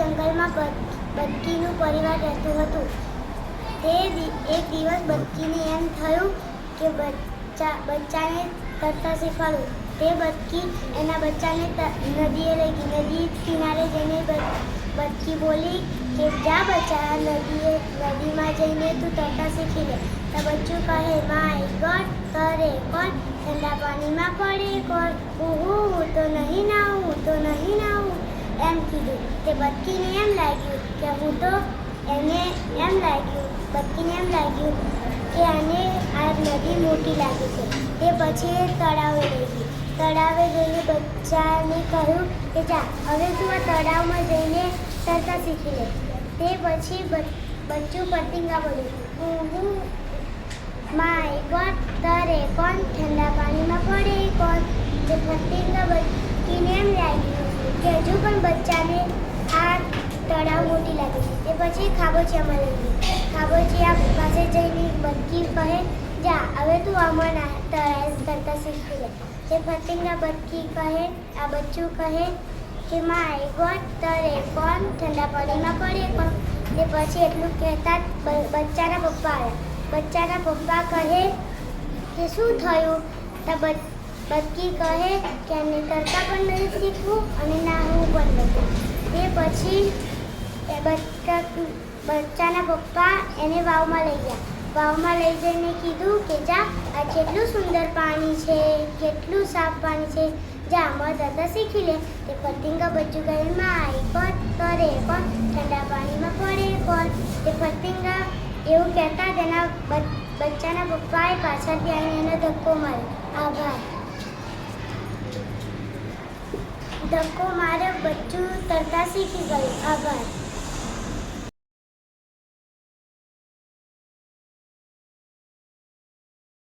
જંગલમાં બતકીનું પરિવાર રહેતું હતું. એક દિવસ બતકીને એમ થયું કે બચ્ચાને તરતા શીખવાડું. તે બતકી એના બચ્ચાને નદીએ લઈ ગઈ. નદી કિનારે જઈને બતકી બોલી કે જા બચ્ચા, નદીમાં જઈને તું તરતા શીખી લે. તો બચ્ચું કહે, માય ગોડ, તરે કોણ, ઠંડા પાણીમાં પડે કોણ, હું તો નહીં નાવું એમ કીધું. તે બતકીને એમ લાગ્યું કે બતકીને એમ લાગ્યું કે આને આ નદી મોટી લાગે છે. તે પછી તળાવે લઈ ગઈ. તળાવે જઈને બચ્ચાને કહ્યું કે જા, હવે તું આ તળાવમાં જઈને તરતા શીખી લે. તે પછી બચ્ચું પતંગા બોલ્યું, માય ગોડ, તરે કોણ, ઠંડા પાણીમાં પડે કોણ. તે પતંગા બતકીને એમ લાગ્યું કે હજુ પણ બચ્ચાને આ તળાવ મોટી લાગે છે. તે પછી ખાબોચિયામાં લઈ ગઈ. ખાબોચિયા પાસે જઈને બતકી કહે, જા, હવે તું આમાં તરતા શીખી લે. તે પતંગા બતકી કહે, આ બચ્ચું કહે કે માય ગોડ, તરે કોણ, ઠંડા પાણીમાં પડે કોણ. તે પછી એટલું કહેતા બચ્ચાના પપ્પા આવ્યા. બચ્ચાના પપ્પા કહે કે શું થયું. તો બતકી કહે કે એને તરતા પણ નહીં શીખવું અને નાહવું પણ નથી. તે પછી બચ્ચાના પપ્પા એને વાવમાં લઈ ગયા. વાવમાં લઈ જઈને કીધું કે જા, આ કેટલું સુંદર પાણી છે, કેટલું સાફ પાણી છે, જા આમાં તરતા શીખી લે. તે પતંગા બચ્ચું કહે, માય ગોડ, તરે કોણ, ઠંડા પાણીમાં પડે કોણ. તે પતંગા એવું કહેતા તેના બચ્ચાના પપ્પાએ પાછળથી આવીને એને ધક્કો માર્યો. આભાર. ધક્કો માર્યો, બચ્ચું તરતા શીખી ગયું. આભાર.